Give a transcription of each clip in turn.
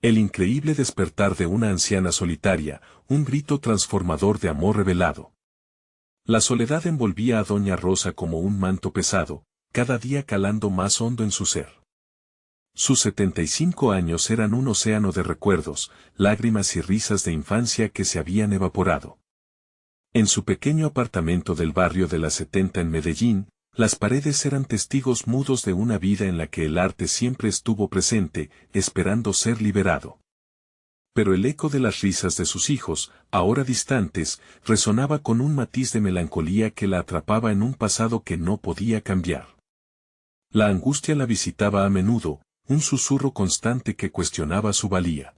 El increíble despertar de una anciana solitaria, un grito transformador de amor revelado. La soledad envolvía a doña Rosa como un manto pesado, cada día calando más hondo en su ser. Sus 75 años eran un océano de recuerdos, lágrimas y risas de infancia que se habían evaporado. En su pequeño apartamento del barrio de la 70 en Medellín, las paredes eran testigos mudos de una vida en la que el arte siempre estuvo presente, esperando ser liberado. Pero el eco de las risas de sus hijos, ahora distantes, resonaba con un matiz de melancolía que la atrapaba en un pasado que no podía cambiar. La angustia la visitaba a menudo, un susurro constante que cuestionaba su valía.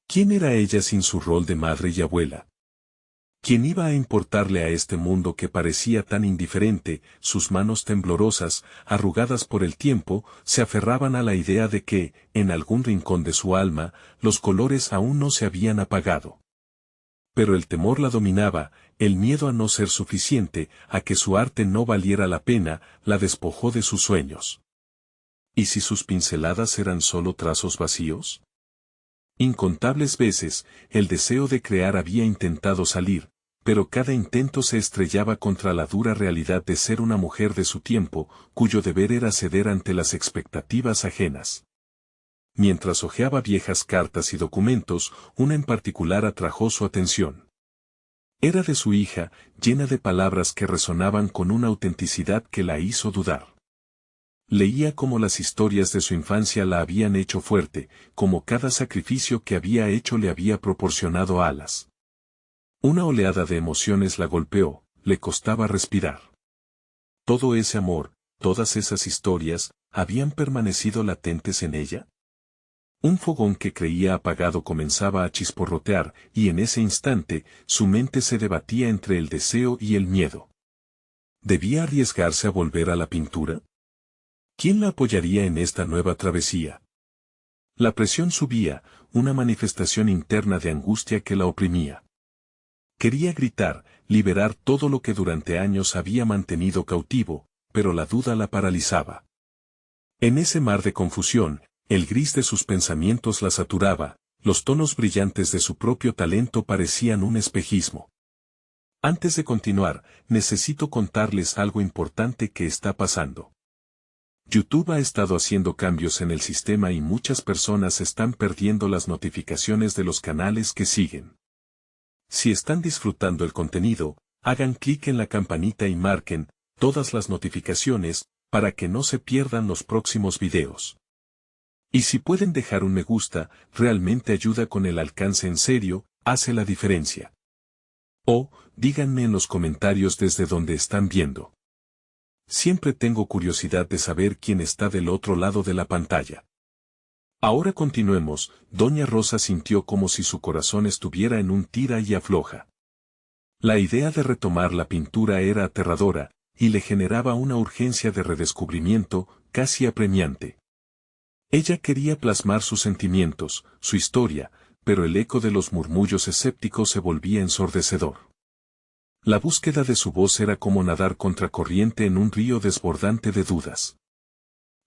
¿Quién era ella sin su rol de madre y abuela? ¿Quién iba a importarle a este mundo que parecía tan indiferente? Sus manos temblorosas, arrugadas por el tiempo, se aferraban a la idea de que, en algún rincón de su alma, los colores aún no se habían apagado. Pero el temor la dominaba, el miedo a no ser suficiente, a que su arte no valiera la pena, la despojó de sus sueños. ¿Y si sus pinceladas eran solo trazos vacíos? Incontables veces, el deseo de crear había intentado salir, pero cada intento se estrellaba contra la dura realidad de ser una mujer de su tiempo, cuyo deber era ceder ante las expectativas ajenas. Mientras hojeaba viejas cartas y documentos, una en particular atrajo su atención. Era de su hija, llena de palabras que resonaban con una autenticidad que la hizo dudar. Leía cómo las historias de su infancia la habían hecho fuerte, como cada sacrificio que había hecho le había proporcionado alas. Una oleada de emociones la golpeó, le costaba respirar. Todo ese amor, todas esas historias, ¿habían permanecido latentes en ella? Un fogón que creía apagado comenzaba a chisporrotear, y en ese instante, su mente se debatía entre el deseo y el miedo. ¿Debía arriesgarse a volver a la pintura? ¿Quién la apoyaría en esta nueva travesía? La presión subía, una manifestación interna de angustia que la oprimía. Quería gritar, liberar todo lo que durante años había mantenido cautivo, pero la duda la paralizaba. En ese mar de confusión, el gris de sus pensamientos la saturaba, los tonos brillantes de su propio talento parecían un espejismo. Antes de continuar, necesito contarles algo importante que está pasando. YouTube ha estado haciendo cambios en el sistema y muchas personas están perdiendo las notificaciones de los canales que siguen. Si están disfrutando el contenido, hagan clic en la campanita y marquen todas las notificaciones para que no se pierdan los próximos videos. Y si pueden dejar un me gusta, realmente ayuda con el alcance en serio, hace la diferencia. O, díganme en los comentarios desde donde están viendo. Siempre tengo curiosidad de saber quién está del otro lado de la pantalla. Ahora continuemos. Doña Rosa sintió como si su corazón estuviera en un tira y afloja. La idea de retomar la pintura era aterradora, y le generaba una urgencia de redescubrimiento, casi apremiante. Ella quería plasmar sus sentimientos, su historia, pero el eco de los murmullos escépticos se volvía ensordecedor. La búsqueda de su voz era como nadar contracorriente en un río desbordante de dudas.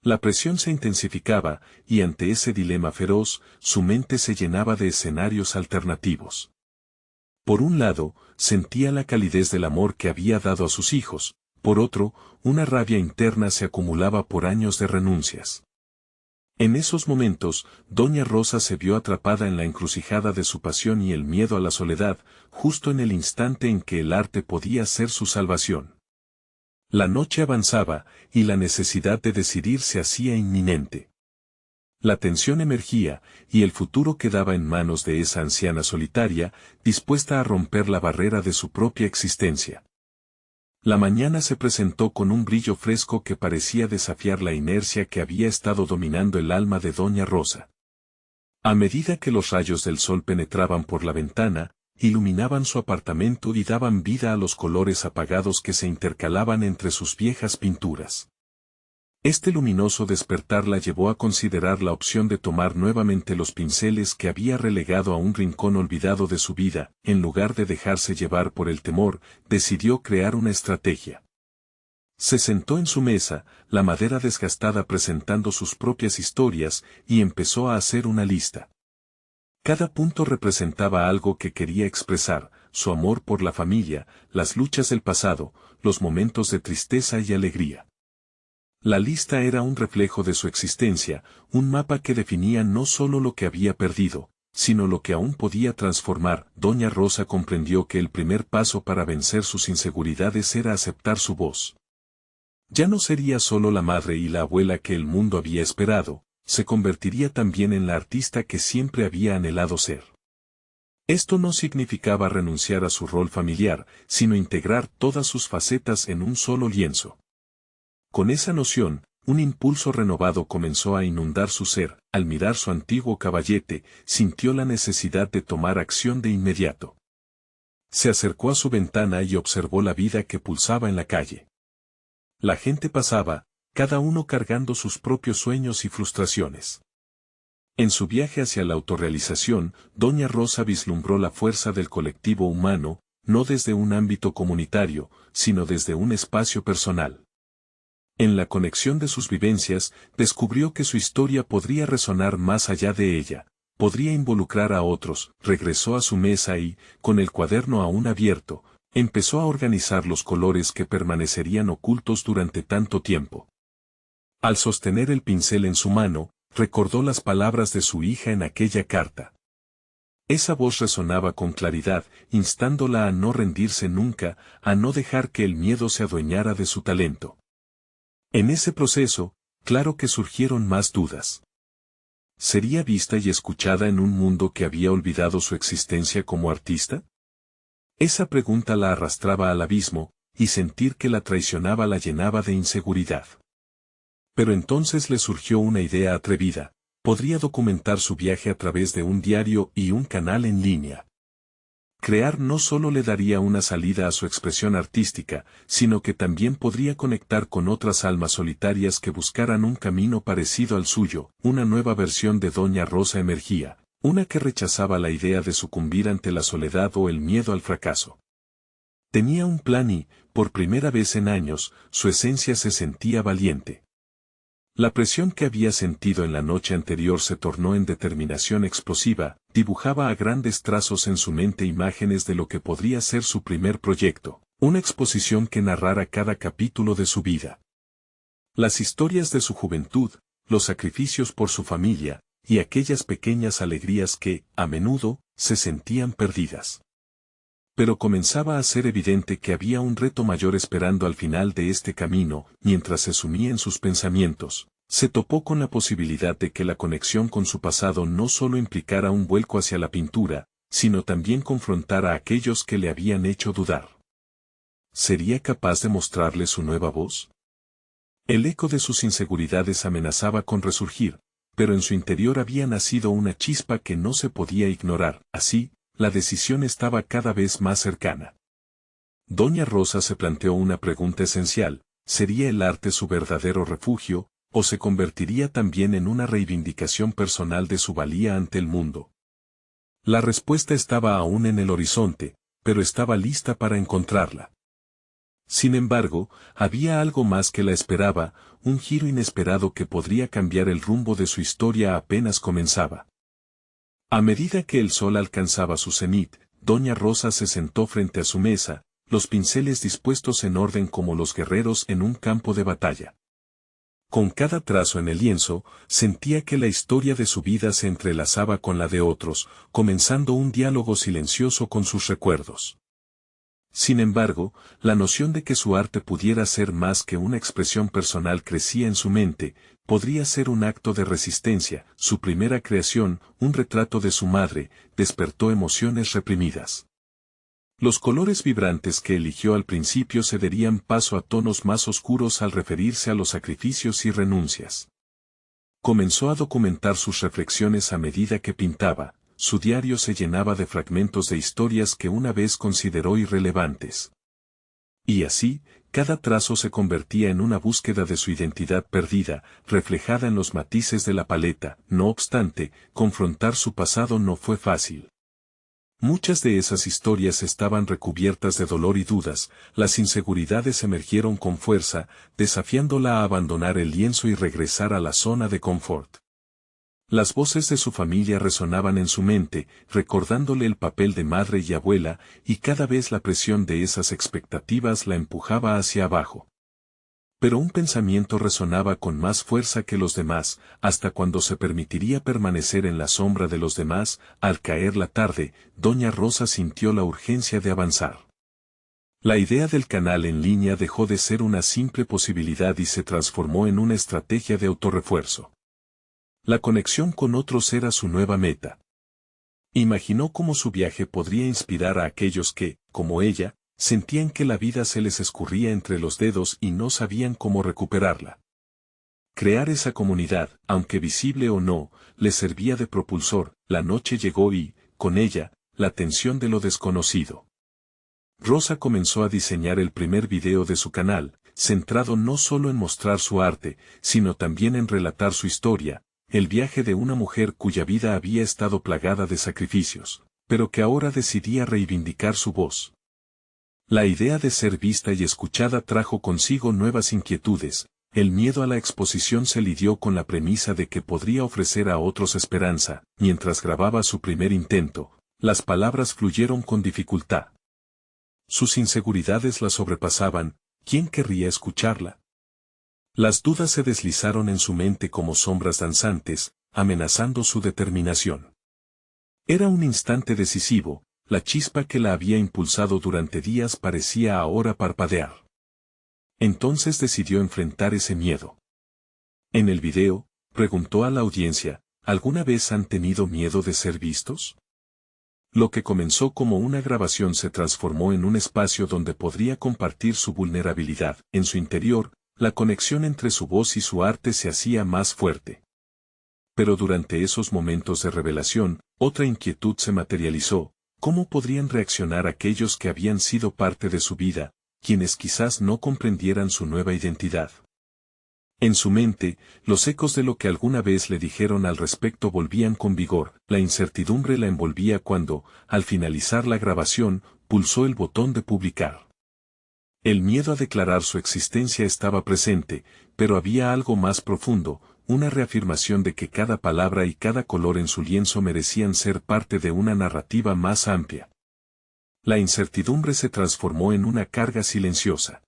La presión se intensificaba, y ante ese dilema feroz, su mente se llenaba de escenarios alternativos. Por un lado, sentía la calidez del amor que había dado a sus hijos, por otro, una rabia interna se acumulaba por años de renuncias. En esos momentos, doña Rosa se vio atrapada en la encrucijada de su pasión y el miedo a la soledad, justo en el instante en que el arte podía ser su salvación. La noche avanzaba, y la necesidad de decidir se hacía inminente. La tensión emergía, y el futuro quedaba en manos de esa anciana solitaria, dispuesta a romper la barrera de su propia existencia. La mañana se presentó con un brillo fresco que parecía desafiar la inercia que había estado dominando el alma de doña Rosa. A medida que los rayos del sol penetraban por la ventana, iluminaban su apartamento y daban vida a los colores apagados que se intercalaban entre sus viejas pinturas. Este luminoso despertar la llevó a considerar la opción de tomar nuevamente los pinceles que había relegado a un rincón olvidado de su vida. En lugar de dejarse llevar por el temor, decidió crear una estrategia. Se sentó en su mesa, la madera desgastada presentando sus propias historias, y empezó a hacer una lista. Cada punto representaba algo que quería expresar: su amor por la familia, las luchas del pasado, los momentos de tristeza y alegría. La lista era un reflejo de su existencia, un mapa que definía no solo lo que había perdido, sino lo que aún podía transformar. Doña Rosa comprendió que el primer paso para vencer sus inseguridades era aceptar su voz. Ya no sería solo la madre y la abuela que el mundo había esperado, se convertiría también en la artista que siempre había anhelado ser. Esto no significaba renunciar a su rol familiar, sino integrar todas sus facetas en un solo lienzo. Con esa noción, un impulso renovado comenzó a inundar su ser. Al mirar su antiguo caballete, sintió la necesidad de tomar acción de inmediato. Se acercó a su ventana y observó la vida que pulsaba en la calle. La gente pasaba, cada uno cargando sus propios sueños y frustraciones. En su viaje hacia la autorrealización, Doña Rosa vislumbró la fuerza del colectivo humano, no desde un ámbito comunitario, sino desde un espacio personal. En la conexión de sus vivencias, descubrió que su historia podría resonar más allá de ella, podría involucrar a otros. Regresó a su mesa y, con el cuaderno aún abierto, empezó a organizar los colores que permanecerían ocultos durante tanto tiempo. Al sostener el pincel en su mano, recordó las palabras de su hija en aquella carta. Esa voz resonaba con claridad, instándola a no rendirse nunca, a no dejar que el miedo se adueñara de su talento. En ese proceso, claro que surgieron más dudas. ¿Sería vista y escuchada en un mundo que había olvidado su existencia como artista? Esa pregunta la arrastraba al abismo, y sentir que la traicionaba la llenaba de inseguridad. Pero entonces le surgió una idea atrevida: podría documentar su viaje a través de un diario y un canal en línea. Crear no solo le daría una salida a su expresión artística, sino que también podría conectar con otras almas solitarias que buscaran un camino parecido al suyo. Una nueva versión de Doña Rosa emergía, una que rechazaba la idea de sucumbir ante la soledad o el miedo al fracaso. Tenía un plan y, por primera vez en años, su esencia se sentía valiente. La presión que había sentido en la noche anterior se tornó en determinación explosiva. Dibujaba a grandes trazos en su mente imágenes de lo que podría ser su primer proyecto, una exposición que narrara cada capítulo de su vida. Las historias de su juventud, los sacrificios por su familia, y aquellas pequeñas alegrías que, a menudo, se sentían perdidas. Pero comenzaba a ser evidente que había un reto mayor esperando al final de este camino. Mientras se sumía en sus pensamientos, se topó con la posibilidad de que la conexión con su pasado no solo implicara un vuelco hacia la pintura, sino también confrontara a aquellos que le habían hecho dudar. ¿Sería capaz de mostrarle su nueva voz? El eco de sus inseguridades amenazaba con resurgir, pero en su interior había nacido una chispa que no se podía ignorar. Así, la decisión estaba cada vez más cercana. Doña Rosa se planteó una pregunta esencial: ¿sería el arte su verdadero refugio, o se convertiría también en una reivindicación personal de su valía ante el mundo? La respuesta estaba aún en el horizonte, pero estaba lista para encontrarla. Sin embargo, había algo más que la esperaba: un giro inesperado que podría cambiar el rumbo de su historia apenas comenzaba. A medida que el sol alcanzaba su cenit, Doña Rosa se sentó frente a su mesa, los pinceles dispuestos en orden como los guerreros en un campo de batalla. Con cada trazo en el lienzo, sentía que la historia de su vida se entrelazaba con la de otros, comenzando un diálogo silencioso con sus recuerdos. Sin embargo, la noción de que su arte pudiera ser más que una expresión personal crecía en su mente. Podría ser un acto de resistencia. Su primera creación, un retrato de su madre, despertó emociones reprimidas. Los colores vibrantes que eligió al principio cederían paso a tonos más oscuros al referirse a los sacrificios y renuncias. Comenzó a documentar sus reflexiones a medida que pintaba. Su diario se llenaba de fragmentos de historias que una vez consideró irrelevantes. Y así, cada trazo se convertía en una búsqueda de su identidad perdida, reflejada en los matices de la paleta. No obstante, confrontar su pasado no fue fácil. Muchas de esas historias estaban recubiertas de dolor y dudas. Las inseguridades emergieron con fuerza, desafiándola a abandonar el lienzo y regresar a la zona de confort. Las voces de su familia resonaban en su mente, recordándole el papel de madre y abuela, y cada vez la presión de esas expectativas la empujaba hacia abajo. Pero un pensamiento resonaba con más fuerza que los demás, hasta cuando se permitiría permanecer en la sombra de los demás. Al caer la tarde, doña Rosa sintió la urgencia de avanzar. La idea del canal en línea dejó de ser una simple posibilidad y se transformó en una estrategia de autorrefuerzo. La conexión con otros era su nueva meta. Imaginó cómo su viaje podría inspirar a aquellos que, como ella, sentían que la vida se les escurría entre los dedos y no sabían cómo recuperarla. Crear esa comunidad, aunque visible o no, le servía de propulsor. La noche llegó y, con ella, la tensión de lo desconocido. Rosa comenzó a diseñar el primer video de su canal, centrado no solo en mostrar su arte, sino también en relatar su historia, el viaje de una mujer cuya vida había estado plagada de sacrificios, pero que ahora decidía reivindicar su voz. La idea de ser vista y escuchada trajo consigo nuevas inquietudes. El miedo a la exposición se lidió con la premisa de que podría ofrecer a otros esperanza. Mientras grababa su primer intento, las palabras fluyeron con dificultad. Sus inseguridades la sobrepasaban. ¿Quién querría escucharla? Las dudas se deslizaron en su mente como sombras danzantes, amenazando su determinación. Era un instante decisivo. La chispa que la había impulsado durante días parecía ahora parpadear. Entonces decidió enfrentar ese miedo. En el video, preguntó a la audiencia, ¿alguna vez han tenido miedo de ser vistos? Lo que comenzó como una grabación se transformó en un espacio donde podría compartir su vulnerabilidad. En su interior, la conexión entre su voz y su arte se hacía más fuerte. Pero durante esos momentos de revelación, otra inquietud se materializó. ¿Cómo podrían reaccionar aquellos que habían sido parte de su vida, quienes quizás no comprendieran su nueva identidad? En su mente, los ecos de lo que alguna vez le dijeron al respecto volvían con vigor. La incertidumbre la envolvía cuando, al finalizar la grabación, pulsó el botón de publicar. El miedo a declarar su existencia estaba presente, pero había algo más profundo, una reafirmación de que cada palabra y cada color en su lienzo merecían ser parte de una narrativa más amplia. La incertidumbre se transformó en una carga silenciosa.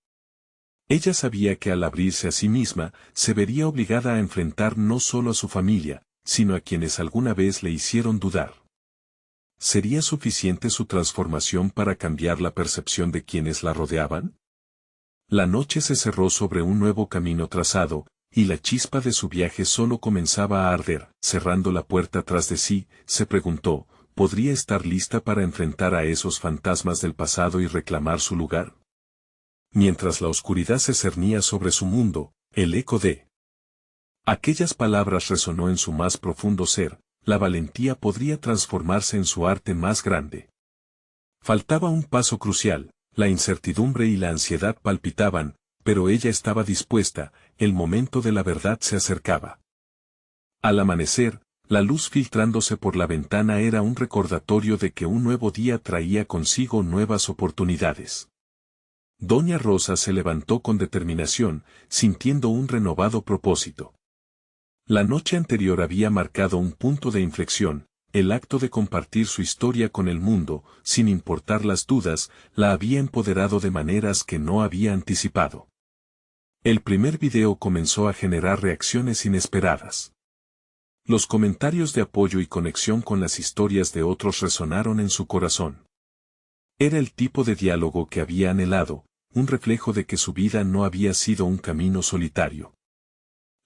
Ella sabía que al abrirse a sí misma, se vería obligada a enfrentar no solo a su familia, sino a quienes alguna vez le hicieron dudar. ¿Sería suficiente su transformación para cambiar la percepción de quienes la rodeaban? La noche se cerró sobre un nuevo camino trazado, y la chispa de su viaje solo comenzaba a arder. Cerrando la puerta tras de sí, se preguntó, ¿podría estar lista para enfrentar a esos fantasmas del pasado y reclamar su lugar? Mientras la oscuridad se cernía sobre su mundo, el eco de aquellas palabras resonó en su más profundo ser. La valentía podría transformarse en su arte más grande. Faltaba un paso crucial, la incertidumbre y la ansiedad palpitaban, pero ella estaba dispuesta. El momento de la verdad se acercaba. Al amanecer, la luz filtrándose por la ventana era un recordatorio de que un nuevo día traía consigo nuevas oportunidades. Doña Rosa se levantó con determinación, sintiendo un renovado propósito. La noche anterior había marcado un punto de inflexión. El acto de compartir su historia con el mundo, sin importar las dudas, la había empoderado de maneras que no había anticipado. El primer video comenzó a generar reacciones inesperadas. Los comentarios de apoyo y conexión con las historias de otros resonaron en su corazón. Era el tipo de diálogo que había anhelado, un reflejo de que su vida no había sido un camino solitario.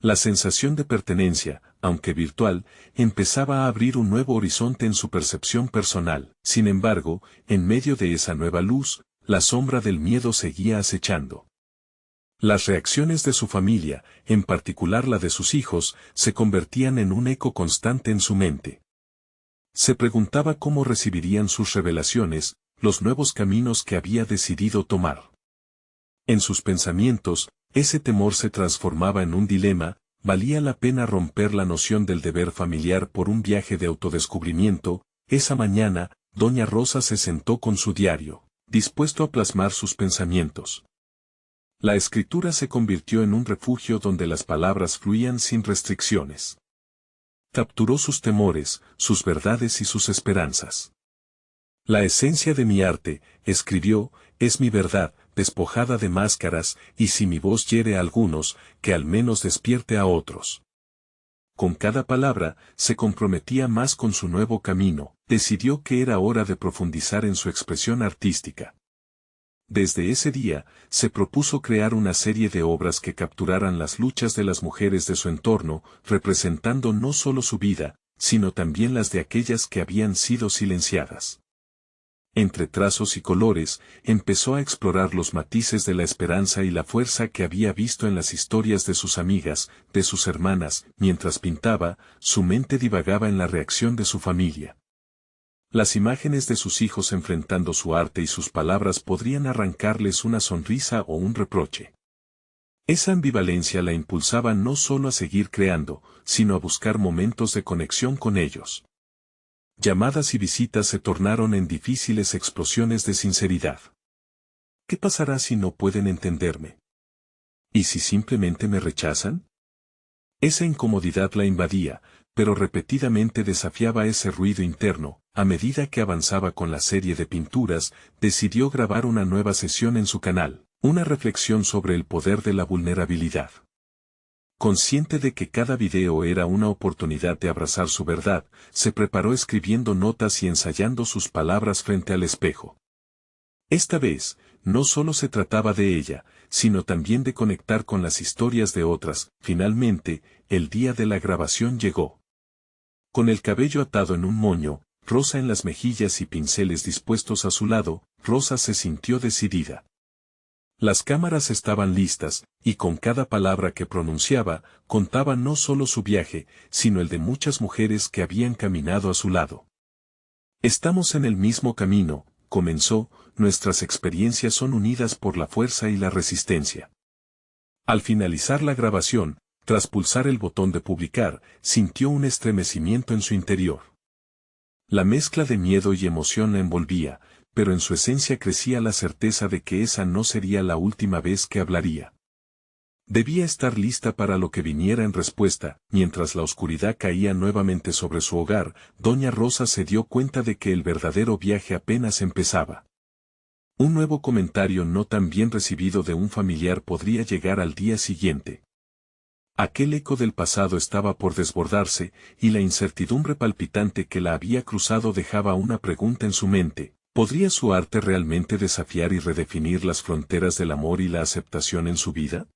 La sensación de pertenencia, aunque virtual, empezaba a abrir un nuevo horizonte en su percepción personal. Sin embargo, en medio de esa nueva luz, la sombra del miedo seguía acechando. Las reacciones de su familia, en particular la de sus hijos, se convertían en un eco constante en su mente. Se preguntaba cómo recibirían sus revelaciones, los nuevos caminos que había decidido tomar. En sus pensamientos, ese temor se transformaba en un dilema. ¿Valía la pena romper la noción del deber familiar por un viaje de autodescubrimiento? Esa mañana, doña Rosa se sentó con su diario, dispuesto a plasmar sus pensamientos. La escritura se convirtió en un refugio donde las palabras fluían sin restricciones. Capturó sus temores, sus verdades y sus esperanzas. La esencia de mi arte, escribió, es mi verdad, despojada de máscaras, y si mi voz hiere a algunos, que al menos despierte a otros. Con cada palabra, se comprometía más con su nuevo camino, decidió que era hora de profundizar en su expresión artística. Desde ese día, se propuso crear una serie de obras que capturaran las luchas de las mujeres de su entorno, representando no solo su vida, sino también las de aquellas que habían sido silenciadas. Entre trazos y colores, empezó a explorar los matices de la esperanza y la fuerza que había visto en las historias de sus amigas, de sus hermanas. Mientras pintaba, su mente divagaba en la reacción de su familia. Las imágenes de sus hijos enfrentando su arte y sus palabras podrían arrancarles una sonrisa o un reproche. Esa ambivalencia la impulsaba no solo a seguir creando, sino a buscar momentos de conexión con ellos. Llamadas y visitas se tornaron en difíciles explosiones de sinceridad. ¿Qué pasará si no pueden entenderme? ¿Y si simplemente me rechazan? Esa incomodidad la invadía, pero repetidamente desafiaba ese ruido interno. A medida que avanzaba con la serie de pinturas, decidió grabar una nueva sesión en su canal, una reflexión sobre el poder de la vulnerabilidad. Consciente de que cada video era una oportunidad de abrazar su verdad, se preparó escribiendo notas y ensayando sus palabras frente al espejo. Esta vez, no solo se trataba de ella, sino también de conectar con las historias de otras. Finalmente, el día de la grabación llegó. Con el cabello atado en un moño, rosa en las mejillas y pinceles dispuestos a su lado, Rosa se sintió decidida. Las cámaras estaban listas, y con cada palabra que pronunciaba, contaba no solo su viaje, sino el de muchas mujeres que habían caminado a su lado. Estamos en el mismo camino, comenzó, nuestras experiencias son unidas por la fuerza y la resistencia. Al finalizar la grabación, tras pulsar el botón de publicar, sintió un estremecimiento en su interior. La mezcla de miedo y emoción la envolvía, pero en su esencia crecía la certeza de que esa no sería la última vez que hablaría. Debía estar lista para lo que viniera en respuesta. Mientras la oscuridad caía nuevamente sobre su hogar, doña Rosa se dio cuenta de que el verdadero viaje apenas empezaba. Un nuevo comentario no tan bien recibido de un familiar podría llegar al día siguiente. Aquel eco del pasado estaba por desbordarse, y la incertidumbre palpitante que la había cruzado dejaba una pregunta en su mente: ¿podría su arte realmente desafiar y redefinir las fronteras del amor y la aceptación en su vida?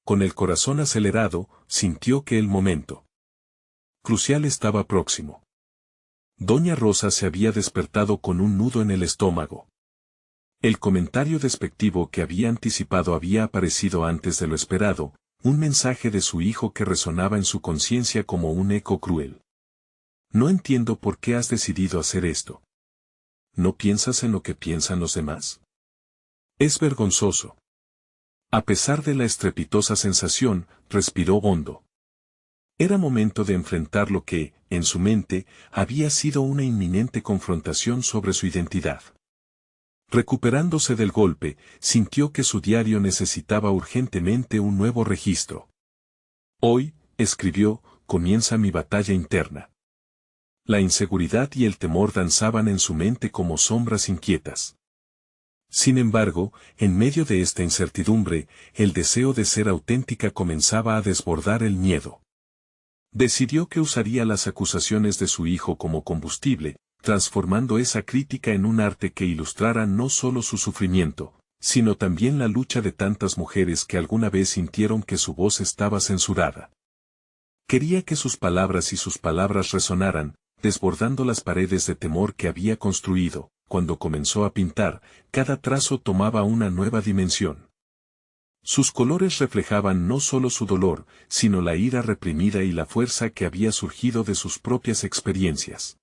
Con el corazón acelerado, sintió que el momento crucial estaba próximo. Doña Rosa se había despertado con un nudo en el estómago. El comentario despectivo que había anticipado había aparecido antes de lo esperado, un mensaje de su hijo que resonaba en su conciencia como un eco cruel. No entiendo por qué has decidido hacer esto. ¿No piensas en lo que piensan los demás? Es vergonzoso. A pesar de la estrepitosa sensación, respiró hondo. Era momento de enfrentar lo que, en su mente, había sido una inminente confrontación sobre su identidad. Recuperándose del golpe, sintió que su diario necesitaba urgentemente un nuevo registro. Hoy, escribió, comienza mi batalla interna. La inseguridad y el temor danzaban en su mente como sombras inquietas. Sin embargo, en medio de esta incertidumbre, el deseo de ser auténtica comenzaba a desbordar el miedo. Decidió que usaría las acusaciones de su hijo como combustible, transformando esa crítica en un arte que ilustrara no solo su sufrimiento, sino también la lucha de tantas mujeres que alguna vez sintieron que su voz estaba censurada. Quería que sus palabras y sus palabras resonaran, desbordando las paredes de temor que había construido. Cuando comenzó a pintar, cada trazo tomaba una nueva dimensión. Sus colores reflejaban no solo su dolor, sino la ira reprimida y la fuerza que había surgido de sus propias experiencias.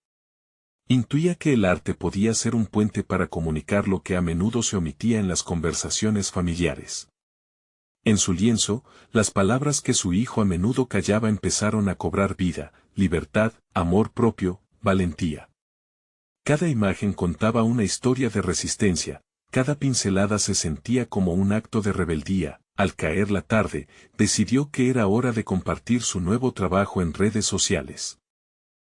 Intuía que el arte podía ser un puente para comunicar lo que a menudo se omitía en las conversaciones familiares. En su lienzo, las palabras que su hijo a menudo callaba empezaron a cobrar vida: libertad, amor propio, valentía. Cada imagen contaba una historia de resistencia, cada pincelada se sentía como un acto de rebeldía, al caer la tarde, decidió que era hora de compartir su nuevo trabajo en redes sociales.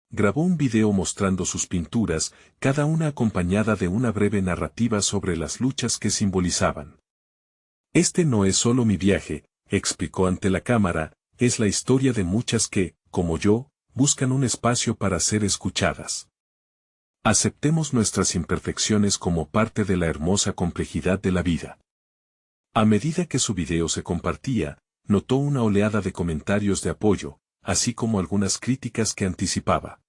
Grabó un video mostrando sus pinturas, cada una acompañada de una breve narrativa sobre las luchas que simbolizaban. Este no es solo mi viaje, explicó ante la cámara, es la historia de muchas que, como yo, buscan un espacio para ser escuchadas. Aceptemos nuestras imperfecciones como parte de la hermosa complejidad de la vida. A medida que su video se compartía, notó una oleada de comentarios de apoyo, así como algunas críticas que anticipaba.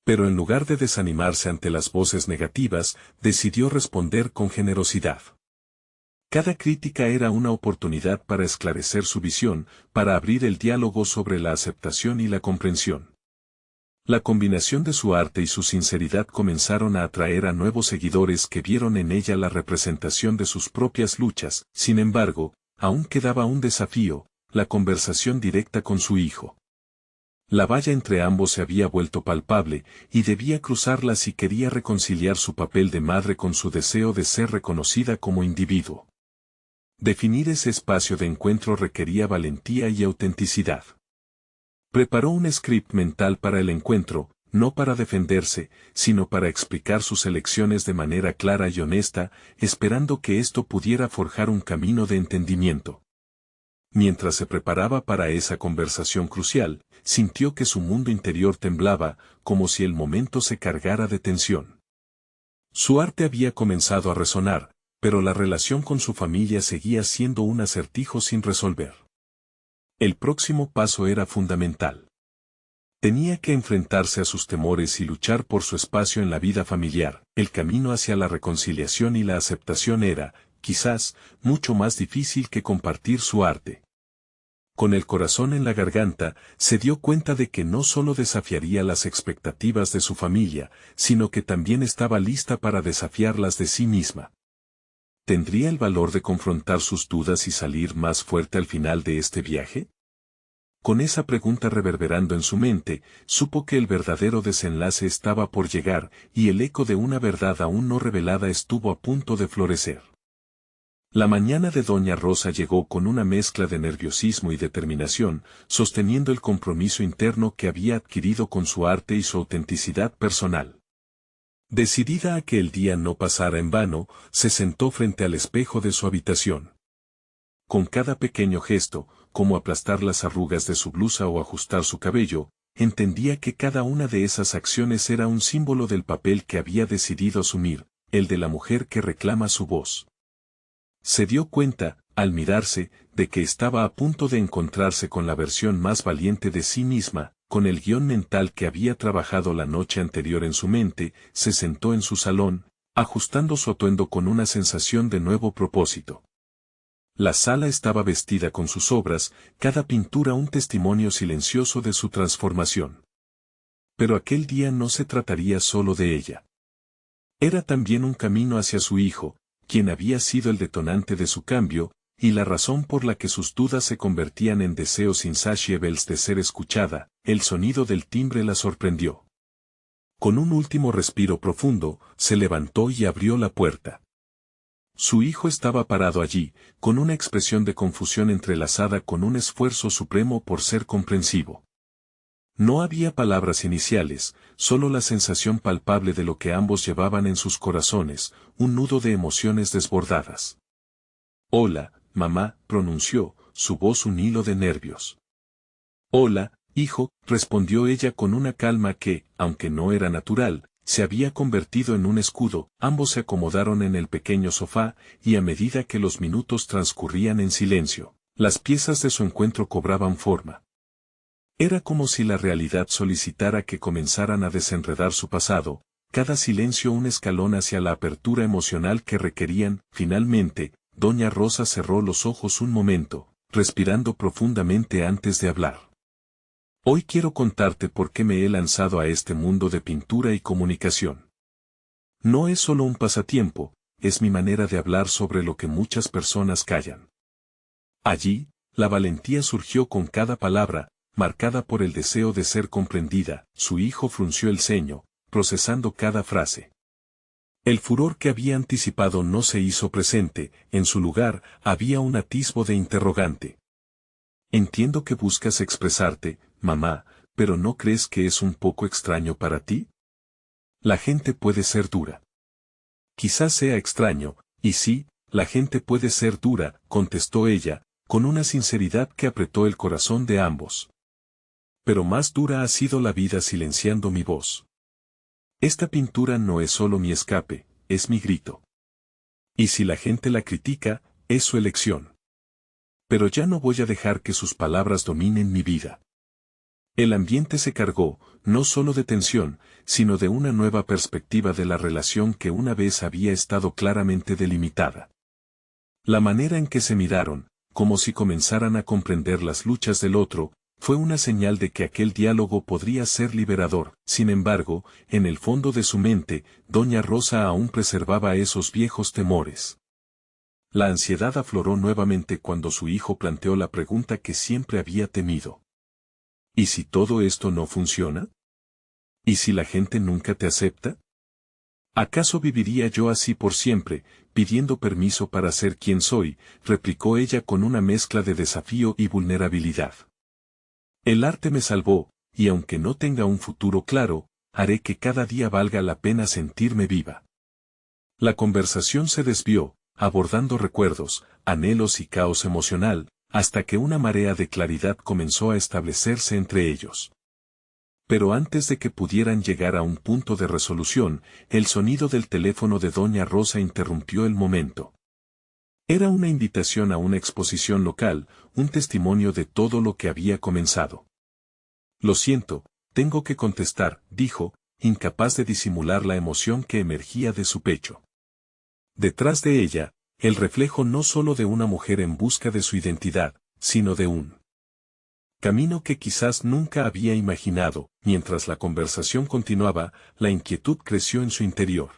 Pero en lugar de desanimarse ante las voces negativas, decidió responder con generosidad. Cada crítica era una oportunidad para esclarecer su visión, para abrir el diálogo sobre la aceptación y la comprensión. La combinación de su arte y su sinceridad comenzaron a atraer a nuevos seguidores que vieron en ella la representación de sus propias luchas. Sin embargo, aún quedaba un desafío, la conversación directa con su hijo. La valla entre ambos se había vuelto palpable, y debía cruzarla si quería reconciliar su papel de madre con su deseo de ser reconocida como individuo. Definir ese espacio de encuentro requería valentía y autenticidad. Preparó un script mental para el encuentro, no para defenderse, sino para explicar sus elecciones de manera clara y honesta, esperando que esto pudiera forjar un camino de entendimiento. Mientras se preparaba para esa conversación crucial, sintió que su mundo interior temblaba, como si el momento se cargara de tensión. Su arte había comenzado a resonar, pero la relación con su familia seguía siendo un acertijo sin resolver. El próximo paso era fundamental. Tenía que enfrentarse a sus temores y luchar por su espacio en la vida familiar. El camino hacia la reconciliación y la aceptación era, quizás, mucho más difícil que compartir su arte. Con el corazón en la garganta, se dio cuenta de que no solo desafiaría las expectativas de su familia, sino que también estaba lista para desafiarlas de sí misma. ¿Tendría el valor de confrontar sus dudas y salir más fuerte al final de este viaje? Con esa pregunta reverberando en su mente, supo que el verdadero desenlace estaba por llegar, y el eco de una verdad aún no revelada estuvo a punto de florecer. La mañana de Doña Rosa llegó con una mezcla de nerviosismo y determinación, sosteniendo el compromiso interno que había adquirido con su arte y su autenticidad personal. Decidida a que el día no pasara en vano, se sentó frente al espejo de su habitación. Con cada pequeño gesto, como aplastar las arrugas de su blusa o ajustar su cabello, entendía que cada una de esas acciones era un símbolo del papel que había decidido asumir, el de la mujer que reclama su voz. Se dio cuenta, al mirarse, de que estaba a punto de encontrarse con la versión más valiente de sí misma. Con el guión mental que había trabajado la noche anterior en su mente, se sentó en su salón, ajustando su atuendo con una sensación de nuevo propósito. La sala estaba vestida con sus obras, cada pintura un testimonio silencioso de su transformación. Pero aquel día no se trataría solo de ella. Era también un camino hacia su hijo, quien había sido el detonante de su cambio, y la razón por la que sus dudas se convertían en deseos insatiables de ser escuchada. El sonido del timbre la sorprendió. Con un último respiro profundo, se levantó y abrió la puerta. Su hijo estaba parado allí, con una expresión de confusión entrelazada con un esfuerzo supremo por ser comprensivo. No había palabras iniciales, solo la sensación palpable de lo que ambos llevaban en sus corazones, un nudo de emociones desbordadas. «Hola, mamá», pronunció, su voz un hilo de nervios. «Hola, hijo», respondió ella con una calma que, aunque no era natural, se había convertido en un escudo. Ambos se acomodaron en el pequeño sofá, y a medida que los minutos transcurrían en silencio, las piezas de su encuentro cobraban forma. Era como si la realidad solicitara que comenzaran a desenredar su pasado, cada silencio un escalón hacia la apertura emocional que requerían. Finalmente, Doña Rosa cerró los ojos un momento, respirando profundamente antes de hablar. «Hoy quiero contarte por qué me he lanzado a este mundo de pintura y comunicación. No es solo un pasatiempo, es mi manera de hablar sobre lo que muchas personas callan». Allí, la valentía surgió con cada palabra, marcada por el deseo de ser comprendida. Su hijo frunció el ceño, procesando cada frase. El furor que había anticipado no se hizo presente, en su lugar, había un atisbo de interrogante. Entiendo que buscas expresarte, mamá, pero ¿no crees que es un poco extraño para ti? La gente puede ser dura. Quizás sea extraño, y sí, la gente puede ser dura, contestó ella, con una sinceridad que apretó el corazón de ambos. Pero más dura ha sido la vida silenciando mi voz. Esta pintura no es solo mi escape, es mi grito. Y si la gente la critica, es su elección. Pero ya no voy a dejar que sus palabras dominen mi vida. El ambiente se cargó, no solo de tensión, sino de una nueva perspectiva de la relación que una vez había estado claramente delimitada. La manera en que se miraron, como si comenzaran a comprender las luchas del otro, fue una señal de que aquel diálogo podría ser liberador. Sin embargo, en el fondo de su mente, doña Rosa aún preservaba esos viejos temores. La ansiedad afloró nuevamente cuando su hijo planteó la pregunta que siempre había temido. ¿Y si todo esto no funciona? ¿Y si la gente nunca te acepta? ¿Acaso viviría yo así por siempre, pidiendo permiso para ser quien soy?, replicó ella con una mezcla de desafío y vulnerabilidad. El arte me salvó, y aunque no tenga un futuro claro, haré que cada día valga la pena sentirme viva. La conversación se desvió, abordando recuerdos, anhelos y caos emocional, hasta que una marea de claridad comenzó a establecerse entre ellos. Pero antes de que pudieran llegar a un punto de resolución, el sonido del teléfono de doña Rosa interrumpió el momento. Era una invitación a una exposición local, un testimonio de todo lo que había comenzado. Lo siento, tengo que contestar, dijo, incapaz de disimular la emoción que emergía de su pecho. Detrás de ella, el reflejo no solo de una mujer en busca de su identidad, sino de un camino que quizás nunca había imaginado. Mientras la conversación continuaba, la inquietud creció en su interior.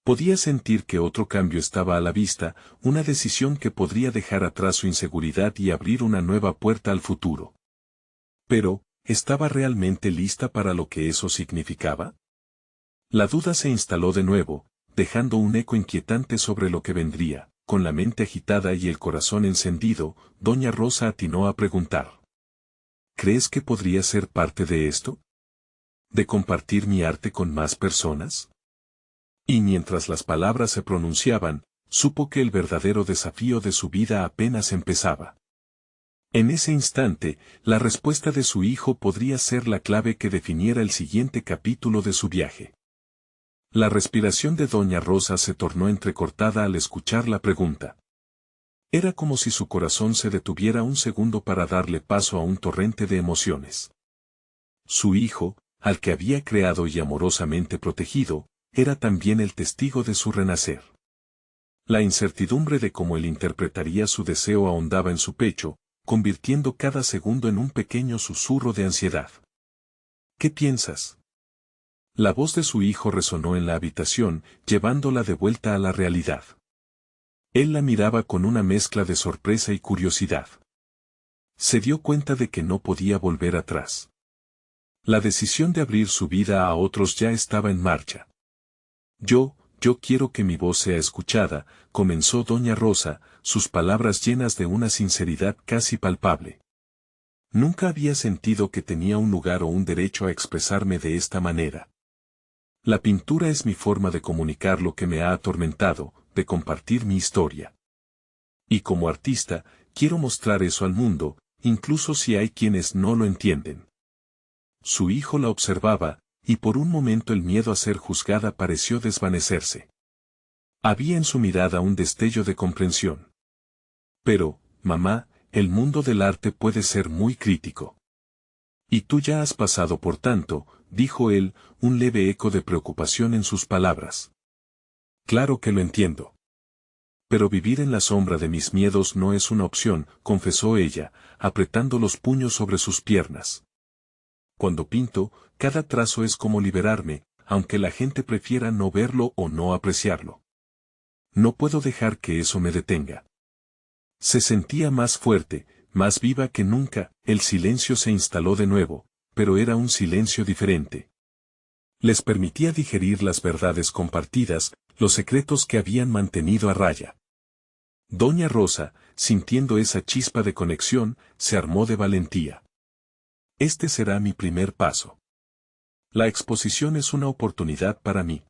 Podía sentir que otro cambio estaba a la vista, una decisión que podría dejar atrás su inseguridad y abrir una nueva puerta al futuro. Pero, ¿estaba realmente lista para lo que eso significaba? La duda se instaló de nuevo, dejando un eco inquietante sobre lo que vendría. Con la mente agitada y el corazón encendido, doña Rosa atinó a preguntar: ¿crees que podría ser parte de esto? ¿De compartir mi arte con más personas? Y mientras las palabras se pronunciaban, supo que el verdadero desafío de su vida apenas empezaba. En ese instante, la respuesta de su hijo podría ser la clave que definiera el siguiente capítulo de su viaje. La respiración de doña Rosa se tornó entrecortada al escuchar la pregunta. Era como si su corazón se detuviera un segundo para darle paso a un torrente de emociones. Su hijo, al que había creado y amorosamente protegido, era también el testigo de su renacer. La incertidumbre de cómo él interpretaría su deseo ahondaba en su pecho, convirtiendo cada segundo en un pequeño susurro de ansiedad. ¿Qué piensas? La voz de su hijo resonó en la habitación, llevándola de vuelta a la realidad. Él la miraba con una mezcla de sorpresa y curiosidad. Se dio cuenta de que no podía volver atrás. La decisión de abrir su vida a otros ya estaba en marcha. Yo quiero que mi voz sea escuchada, comenzó doña Rosa, sus palabras llenas de una sinceridad casi palpable. Nunca había sentido que tenía un lugar o un derecho a expresarme de esta manera. La pintura es mi forma de comunicar lo que me ha atormentado, de compartir mi historia. Y como artista, quiero mostrar eso al mundo, incluso si hay quienes no lo entienden. Su hijo la observaba, y por un momento el miedo a ser juzgada pareció desvanecerse. Había en su mirada un destello de comprensión. Pero, mamá, el mundo del arte puede ser muy crítico. Y tú ya has pasado por tanto, dijo él, un leve eco de preocupación en sus palabras. Claro que lo entiendo. Pero vivir en la sombra de mis miedos no es una opción, confesó ella, apretando los puños sobre sus piernas. Cuando pinto, cada trazo es como liberarme, aunque la gente prefiera no verlo o no apreciarlo. No puedo dejar que eso me detenga. Se sentía más fuerte, más viva que nunca. El silencio se instaló de nuevo, pero era un silencio diferente. Les permitía digerir las verdades compartidas, los secretos que habían mantenido a raya. Doña Rosa, sintiendo esa chispa de conexión, se armó de valentía. Este será mi primer paso. La exposición es una oportunidad para mí.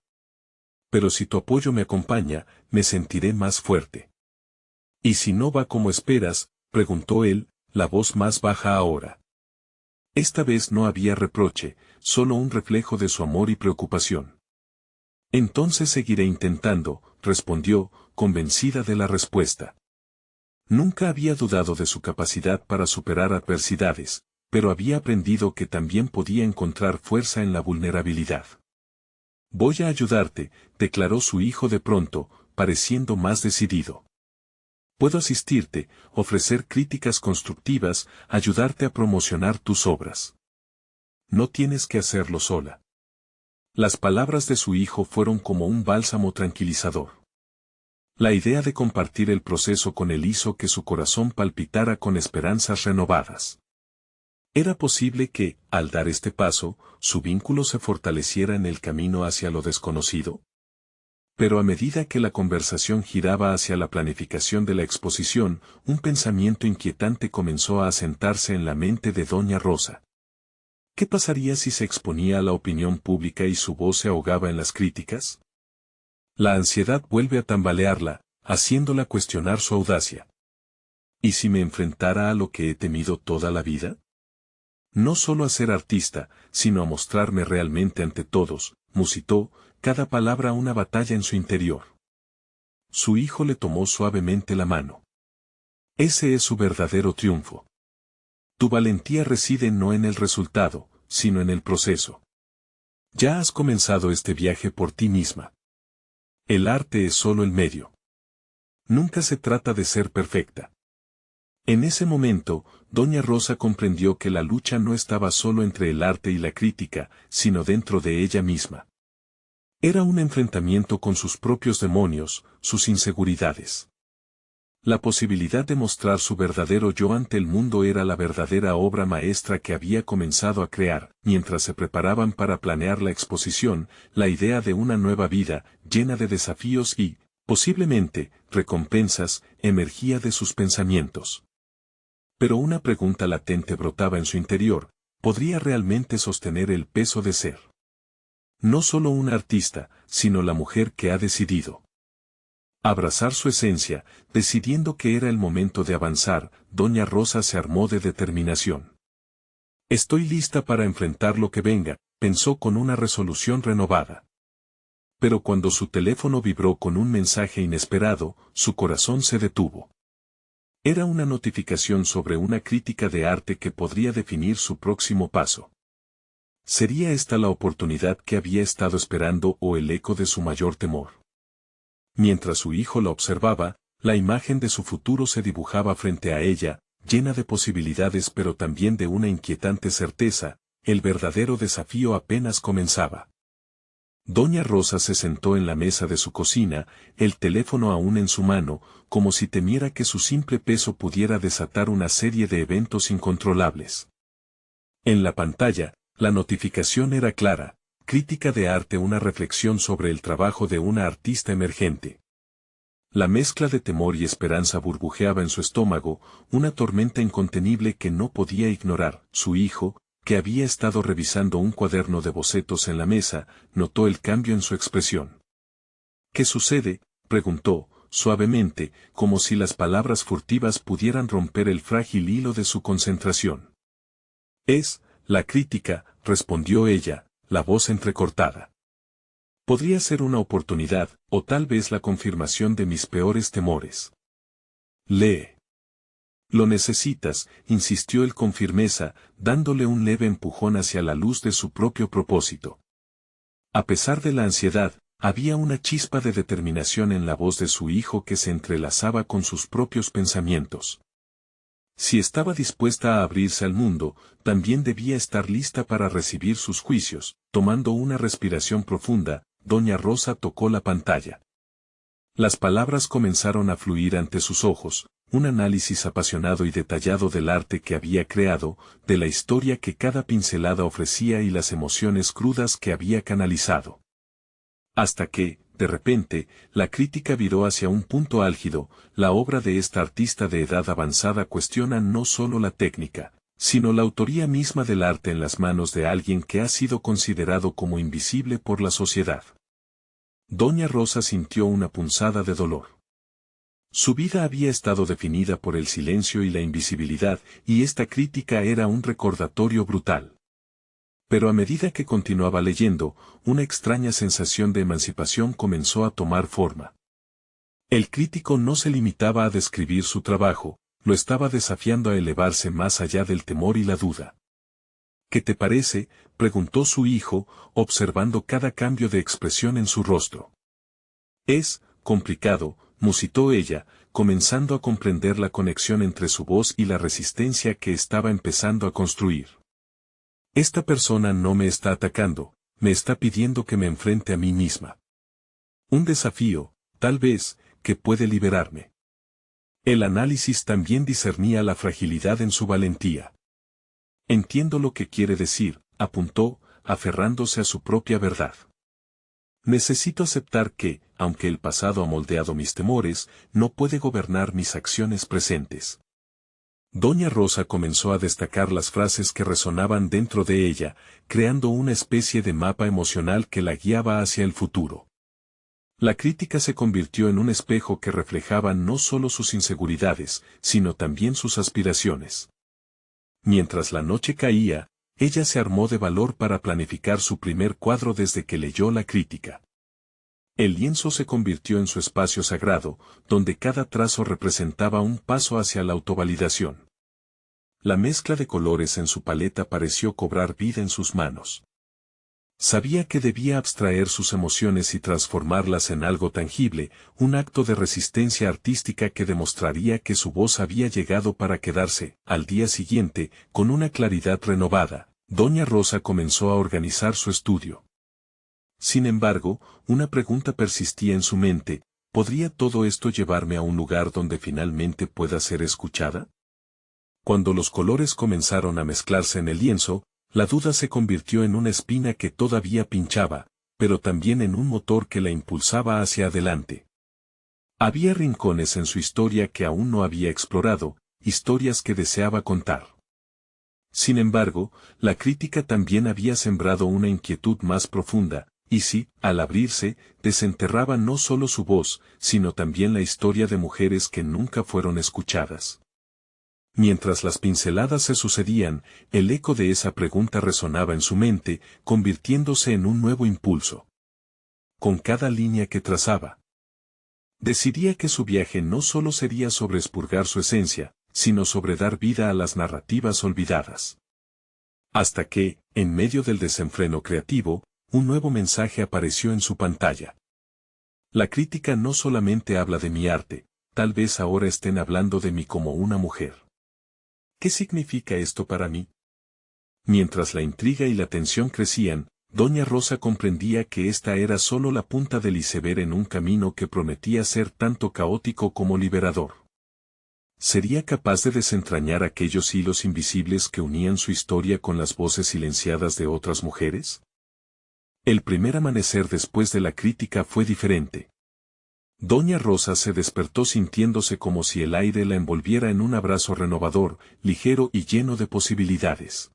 Pero si tu apoyo me acompaña, me sentiré más fuerte. ¿Y si no va como esperas?, preguntó él, la voz más baja ahora. Esta vez no había reproche, solo un reflejo de su amor y preocupación. Entonces seguiré intentando, respondió, convencida de la respuesta. Nunca había dudado de su capacidad para superar adversidades, pero había aprendido que también podía encontrar fuerza en la vulnerabilidad. Voy a ayudarte, declaró su hijo de pronto, pareciendo más decidido. Puedo asistirte, ofrecer críticas constructivas, ayudarte a promocionar tus obras. No tienes que hacerlo sola. Las palabras de su hijo fueron como un bálsamo tranquilizador. La idea de compartir el proceso con él hizo que su corazón palpitara con esperanzas renovadas. Era posible que, al dar este paso, su vínculo se fortaleciera en el camino hacia lo desconocido. Pero a medida que la conversación giraba hacia la planificación de la exposición, un pensamiento inquietante comenzó a asentarse en la mente de Doña Rosa. ¿Qué pasaría si se exponía a la opinión pública y su voz se ahogaba en las críticas? La ansiedad vuelve a tambalearla, haciéndola cuestionar su audacia. ¿Y si me enfrentara a lo que he temido toda la vida? No solo a ser artista, sino a mostrarme realmente ante todos, musitó, cada palabra una batalla en su interior. Su hijo le tomó suavemente la mano. Ese es su verdadero triunfo. Tu valentía reside no en el resultado, sino en el proceso. Ya has comenzado este viaje por ti misma. El arte es solo el medio. Nunca se trata de ser perfecta. En ese momento, Doña Rosa comprendió que la lucha no estaba solo entre el arte y la crítica, sino dentro de ella misma. Era un enfrentamiento con sus propios demonios, sus inseguridades. La posibilidad de mostrar su verdadero yo ante el mundo era la verdadera obra maestra que había comenzado a crear. Mientras se preparaban para planear la exposición, la idea de una nueva vida, llena de desafíos y, posiblemente, recompensas, emergía de sus pensamientos. Pero una pregunta latente brotaba en su interior: ¿podría realmente sostener el peso de ser no solo una artista, sino la mujer que ha decidido abrazar su esencia, decidiendo que era el momento de avanzar? Doña Rosa se armó de determinación. Estoy lista para enfrentar lo que venga, pensó con una resolución renovada. Pero cuando su teléfono vibró con un mensaje inesperado, su corazón se detuvo. Era una notificación sobre una crítica de arte que podría definir su próximo paso. ¿Sería esta la oportunidad que había estado esperando o el eco de su mayor temor? Mientras su hijo la observaba, la imagen de su futuro se dibujaba frente a ella, llena de posibilidades pero también de una inquietante certeza: el verdadero desafío apenas comenzaba. Doña Rosa se sentó en la mesa de su cocina, el teléfono aún en su mano, como si temiera que su simple peso pudiera desatar una serie de eventos incontrolables. En la pantalla, la notificación era clara: crítica de arte, una reflexión sobre el trabajo de una artista emergente. La mezcla de temor y esperanza burbujeaba en su estómago, una tormenta incontenible que no podía ignorar. Su hijo, que había estado revisando un cuaderno de bocetos en la mesa, notó el cambio en su expresión. ¿Qué sucede?, preguntó, suavemente, como si las palabras furtivas pudieran romper el frágil hilo de su concentración. Es la crítica, respondió ella, la voz entrecortada. Podría ser una oportunidad, o tal vez la confirmación de mis peores temores. Lee. Lo necesitas, insistió él con firmeza, dándole un leve empujón hacia la luz de su propio propósito. A pesar de la ansiedad, había una chispa de determinación en la voz de su hijo que se entrelazaba con sus propios pensamientos. Si estaba dispuesta a abrirse al mundo, también debía estar lista para recibir sus juicios. Tomando una respiración profunda, Doña Rosa tocó la pantalla. Las palabras comenzaron a fluir ante sus ojos, un análisis apasionado y detallado del arte que había creado, de la historia que cada pincelada ofrecía y las emociones crudas que había canalizado. Hasta que, de repente, la crítica viró hacia un punto álgido. La obra de esta artista de edad avanzada cuestiona no solo la técnica, sino la autoría misma del arte en las manos de alguien que ha sido considerado como invisible por la sociedad. Doña Rosa sintió una punzada de dolor. Su vida había estado definida por el silencio y la invisibilidad, y esta crítica era un recordatorio brutal. Pero a medida que continuaba leyendo, una extraña sensación de emancipación comenzó a tomar forma. El crítico no se limitaba a describir su trabajo, lo estaba desafiando a elevarse más allá del temor y la duda. ¿Qué te parece?, preguntó su hijo, observando cada cambio de expresión en su rostro. Es complicado, musitó ella, comenzando a comprender la conexión entre su voz y la resistencia que estaba empezando a construir. Esta persona no me está atacando, me está pidiendo que me enfrente a mí misma. Un desafío, tal vez, que puede liberarme. El análisis también discernía la fragilidad en su valentía. Entiendo lo que quiere decir, apuntó, aferrándose a su propia verdad. Necesito aceptar que, aunque el pasado ha moldeado mis temores, no puede gobernar mis acciones presentes. Doña Rosa comenzó a destacar las frases que resonaban dentro de ella, creando una especie de mapa emocional que la guiaba hacia el futuro. La crítica se convirtió en un espejo que reflejaba no solo sus inseguridades, sino también sus aspiraciones. Mientras la noche caía, ella se armó de valor para planificar su primer cuadro desde que leyó la crítica. El lienzo se convirtió en su espacio sagrado, donde cada trazo representaba un paso hacia la autovalidación. La mezcla de colores en su paleta pareció cobrar vida en sus manos. Sabía que debía abstraer sus emociones y transformarlas en algo tangible, un acto de resistencia artística que demostraría que su voz había llegado para quedarse. Al día siguiente, con una claridad renovada, Doña Rosa comenzó a organizar su estudio. Sin embargo, una pregunta persistía en su mente: ¿podría todo esto llevarme a un lugar donde finalmente pueda ser escuchada? Cuando los colores comenzaron a mezclarse en el lienzo, la duda se convirtió en una espina que todavía pinchaba, pero también en un motor que la impulsaba hacia adelante. Había rincones en su historia que aún no había explorado, historias que deseaba contar. Sin embargo, la crítica también había sembrado una inquietud más profunda, y si, al abrirse, desenterraba no solo su voz, sino también la historia de mujeres que nunca fueron escuchadas. Mientras las pinceladas se sucedían, el eco de esa pregunta resonaba en su mente, convirtiéndose en un nuevo impulso. Con cada línea que trazaba, decidía que su viaje no solo sería sobre expurgar su esencia, sino sobre dar vida a las narrativas olvidadas. Hasta que, en medio del desenfreno creativo, un nuevo mensaje apareció en su pantalla. La crítica no solamente habla de mi arte, tal vez ahora estén hablando de mí como una mujer. ¿Qué significa esto para mí? Mientras la intriga y la tensión crecían, Doña Rosa comprendía que esta era solo la punta del iceberg en un camino que prometía ser tanto caótico como liberador. ¿Sería capaz de desentrañar aquellos hilos invisibles que unían su historia con las voces silenciadas de otras mujeres? El primer amanecer después de la crítica fue diferente. Doña Rosa se despertó sintiéndose como si el aire la envolviera en un abrazo renovador, ligero y lleno de posibilidades.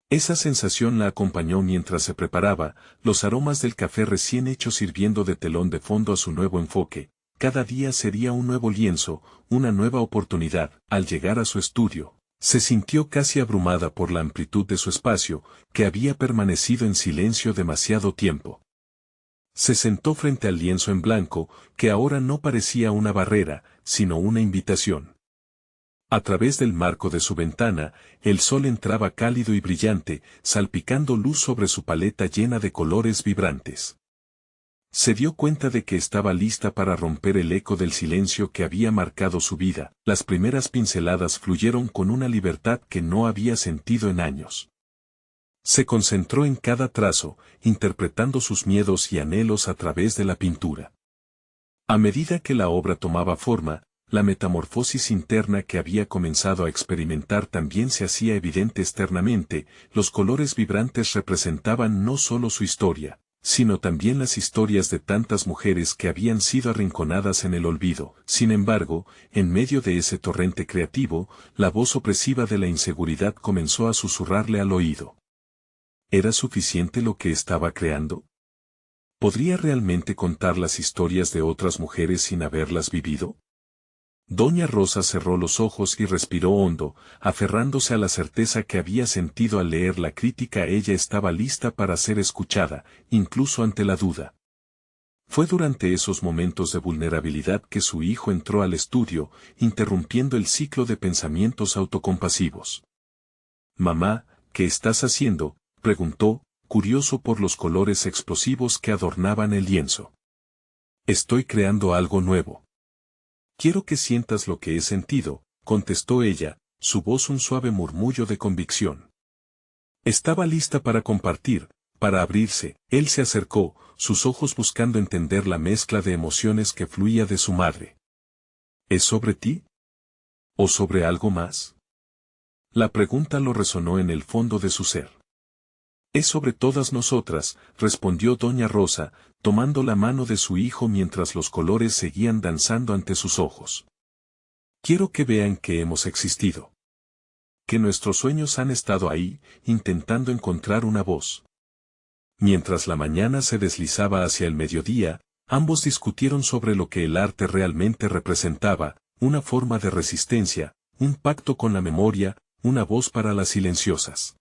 Esa sensación la acompañó mientras se preparaba, los aromas del café recién hecho sirviendo de telón de fondo a su nuevo enfoque. Cada día sería un nuevo lienzo, una nueva oportunidad. Al llegar a su estudio, se sintió casi abrumada por la amplitud de su espacio, que había permanecido en silencio demasiado tiempo. Se sentó frente al lienzo en blanco, que ahora no parecía una barrera, sino una invitación. A través del marco de su ventana, el sol entraba cálido y brillante, salpicando luz sobre su paleta llena de colores vibrantes. Se dio cuenta de que estaba lista para romper el eco del silencio que había marcado su vida. Las primeras pinceladas fluyeron con una libertad que no había sentido en años. Se concentró en cada trazo, interpretando sus miedos y anhelos a través de la pintura. A medida que la obra tomaba forma, La metamorfosis interna que había comenzado a experimentar también se hacía evidente externamente. Los colores vibrantes representaban no solo su historia, sino también las historias de tantas mujeres que habían sido arrinconadas en el olvido. Sin embargo, en medio de ese torrente creativo, la voz opresiva de la inseguridad comenzó a susurrarle al oído. ¿Era suficiente lo que estaba creando? ¿Podría realmente contar las historias de otras mujeres sin haberlas vivido? Doña Rosa cerró los ojos y respiró hondo, aferrándose a la certeza que había sentido al leer la crítica. Ella estaba lista para ser escuchada, incluso ante la duda. Fue durante esos momentos de vulnerabilidad que su hijo entró al estudio, interrumpiendo el ciclo de pensamientos autocompasivos. «Mamá, ¿qué estás haciendo?», preguntó, curioso por los colores explosivos que adornaban el lienzo. «Estoy creando algo nuevo». «Quiero que sientas lo que he sentido», contestó ella, su voz un suave murmullo de convicción. Estaba lista para compartir, para abrirse. Él se acercó, sus ojos buscando entender la mezcla de emociones que fluía de su madre. ¿Es sobre ti? ¿O sobre algo más? La pregunta lo resonó en el fondo de su ser. «Es sobre todas nosotras», respondió doña Rosa, tomando la mano de su hijo mientras los colores seguían danzando ante sus ojos. «Quiero que vean que hemos existido. Que nuestros sueños han estado ahí, intentando encontrar una voz». Mientras la mañana se deslizaba hacia el mediodía, ambos discutieron sobre lo que el arte realmente representaba, una forma de resistencia, un pacto con la memoria, una voz para las silenciosas.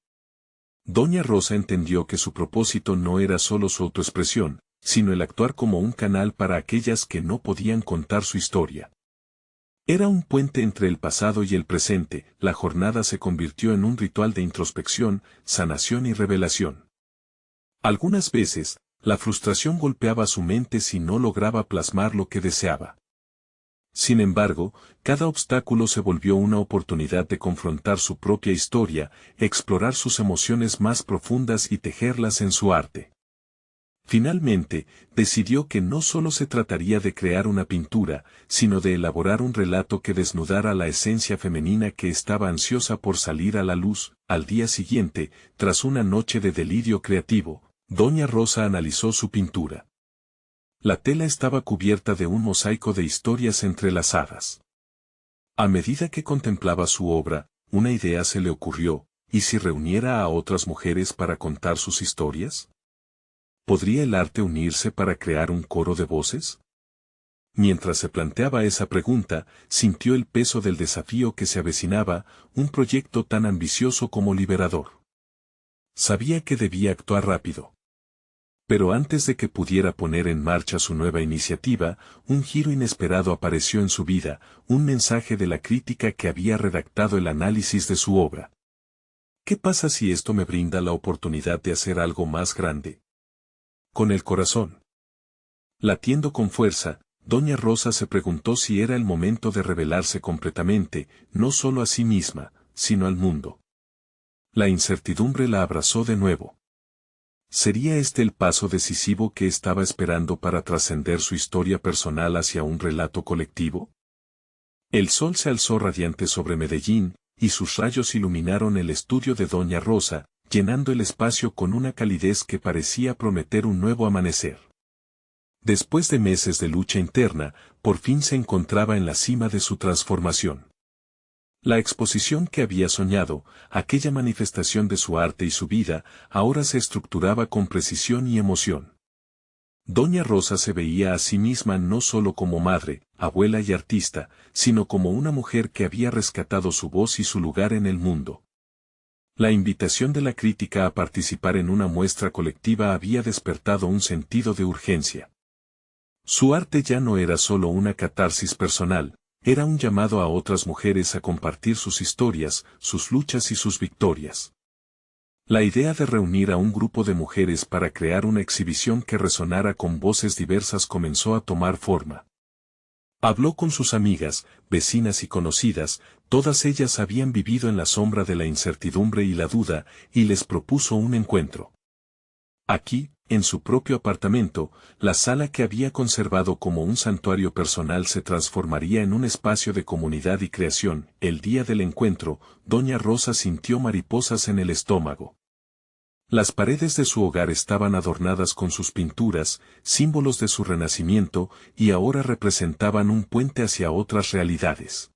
Doña Rosa entendió que su propósito no era solo su autoexpresión, sino el actuar como un canal para aquellas que no podían contar su historia. Era un puente entre el pasado y el presente. La jornada se convirtió en un ritual de introspección, sanación y revelación. Algunas veces, la frustración golpeaba su mente si no lograba plasmar lo que deseaba. Sin embargo, cada obstáculo se volvió una oportunidad de confrontar su propia historia, explorar sus emociones más profundas y tejerlas en su arte. Finalmente, decidió que no solo se trataría de crear una pintura, sino de elaborar un relato que desnudara la esencia femenina que estaba ansiosa por salir a la luz. Al día siguiente, tras una noche de delirio creativo, doña Rosa analizó su pintura. La tela estaba cubierta de un mosaico de historias entrelazadas. A medida que contemplaba su obra, una idea se le ocurrió: ¿y si reuniera a otras mujeres para contar sus historias? ¿Podría el arte unirse para crear un coro de voces? Mientras se planteaba esa pregunta, sintió el peso del desafío que se avecinaba, un proyecto tan ambicioso como liberador. Sabía que debía actuar rápido. Pero antes de que pudiera poner en marcha su nueva iniciativa, un giro inesperado apareció en su vida, un mensaje de la crítica que había redactado el análisis de su obra. ¿Qué pasa si esto me brinda la oportunidad de hacer algo más grande? Con el corazón latiendo con fuerza, doña Rosa se preguntó si era el momento de revelarse completamente, no solo a sí misma, sino al mundo. La incertidumbre la abrazó de nuevo. ¿Sería este el paso decisivo que estaba esperando para trascender su historia personal hacia un relato colectivo? El sol se alzó radiante sobre Medellín, y sus rayos iluminaron el estudio de doña Rosa, llenando el espacio con una calidez que parecía prometer un nuevo amanecer. Después de meses de lucha interna, por fin se encontraba en la cima de su transformación. La exposición que había soñado, aquella manifestación de su arte y su vida, ahora se estructuraba con precisión y emoción. Doña Rosa se veía a sí misma no solo como madre, abuela y artista, sino como una mujer que había rescatado su voz y su lugar en el mundo. La invitación de la crítica a participar en una muestra colectiva había despertado un sentido de urgencia. Su arte ya no era solo una catarsis personal, era un llamado a otras mujeres a compartir sus historias, sus luchas y sus victorias. La idea de reunir a un grupo de mujeres para crear una exhibición que resonara con voces diversas comenzó a tomar forma. Habló con sus amigas, vecinas y conocidas, todas ellas habían vivido en la sombra de la incertidumbre y la duda, y les propuso un encuentro. Aquí, en su propio apartamento, la sala que había conservado como un santuario personal se transformaría en un espacio de comunidad y creación. El día del encuentro, doña Rosa sintió mariposas en el estómago. Las paredes de su hogar estaban adornadas con sus pinturas, símbolos de su renacimiento, y ahora representaban un puente hacia otras realidades.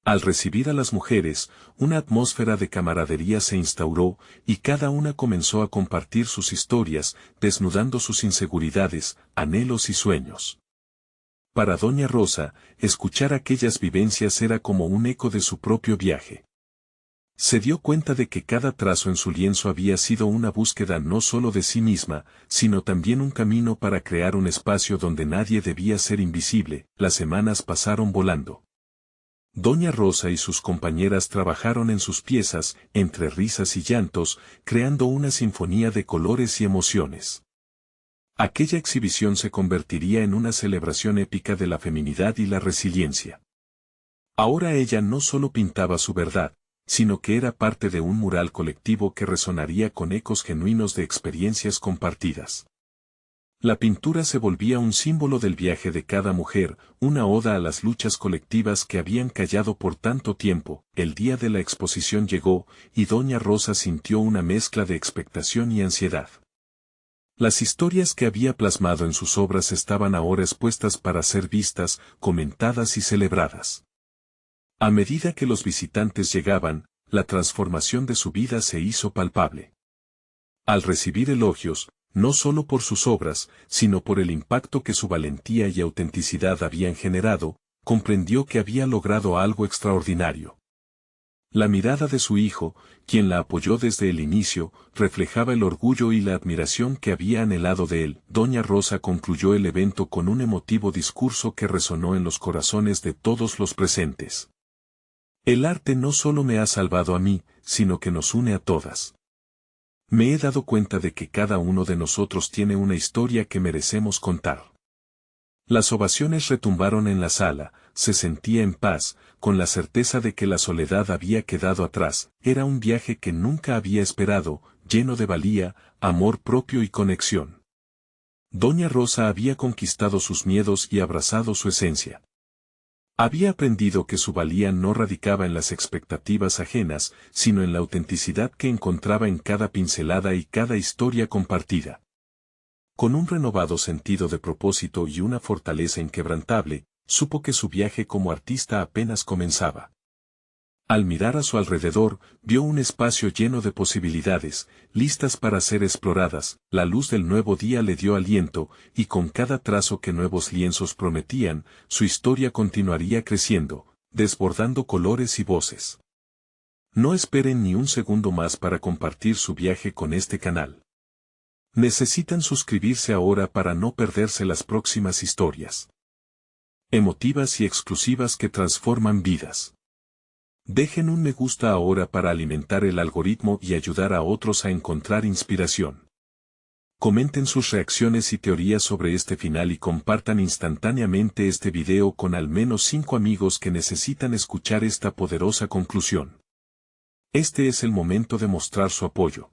Al recibir a las mujeres, una atmósfera de camaradería se instauró, y cada una comenzó a compartir sus historias, desnudando sus inseguridades, anhelos y sueños. Para doña Rosa, escuchar aquellas vivencias era como un eco de su propio viaje. Se dio cuenta de que cada trazo en su lienzo había sido una búsqueda no solo de sí misma, sino también un camino para crear un espacio donde nadie debía ser invisible. Las semanas pasaron volando. Doña Rosa y sus compañeras trabajaron en sus piezas, entre risas y llantos, creando una sinfonía de colores y emociones. Aquella exhibición se convertiría en una celebración épica de la feminidad y la resiliencia. Ahora ella no solo pintaba su verdad, sino que era parte de un mural colectivo que resonaría con ecos genuinos de experiencias compartidas. La pintura se volvía un símbolo del viaje de cada mujer, una oda a las luchas colectivas que habían callado por tanto tiempo. El día de la exposición llegó, y doña Rosa sintió una mezcla de expectación y ansiedad. Las historias que había plasmado en sus obras estaban ahora expuestas para ser vistas, comentadas y celebradas. A medida que los visitantes llegaban, la transformación de su vida se hizo palpable. Al recibir elogios, no solo por sus obras, sino por el impacto que su valentía y autenticidad habían generado, comprendió que había logrado algo extraordinario. La mirada de su hijo, quien la apoyó desde el inicio, reflejaba el orgullo y la admiración que había anhelado de él. Doña Rosa concluyó el evento con un emotivo discurso que resonó en los corazones de todos los presentes. El arte no solo me ha salvado a mí, sino que nos une a todas. Me he dado cuenta de que cada uno de nosotros tiene una historia que merecemos contar. Las ovaciones retumbaron en la sala, se sentía en paz, con la certeza de que la soledad había quedado atrás. Era un viaje que nunca había esperado, lleno de valía, amor propio y conexión. Doña Rosa había conquistado sus miedos y abrazado su esencia. Había aprendido que su valía no radicaba en las expectativas ajenas, sino en la autenticidad que encontraba en cada pincelada y cada historia compartida. Con un renovado sentido de propósito y una fortaleza inquebrantable, supo que su viaje como artista apenas comenzaba. Al mirar a su alrededor, vio un espacio lleno de posibilidades, listas para ser exploradas. La luz del nuevo día le dio aliento, y con cada trazo que nuevos lienzos prometían, su historia continuaría creciendo, desbordando colores y voces. No esperen ni un segundo más para compartir su viaje con este canal. Necesitan suscribirse ahora para no perderse las próximas historias emotivas y exclusivas que transforman vidas. Dejen un me gusta ahora para alimentar el algoritmo y ayudar a otros a encontrar inspiración. Comenten sus reacciones y teorías sobre este final y compartan instantáneamente este video con al menos 5 amigos que necesitan escuchar esta poderosa conclusión. Este es el momento de mostrar su apoyo.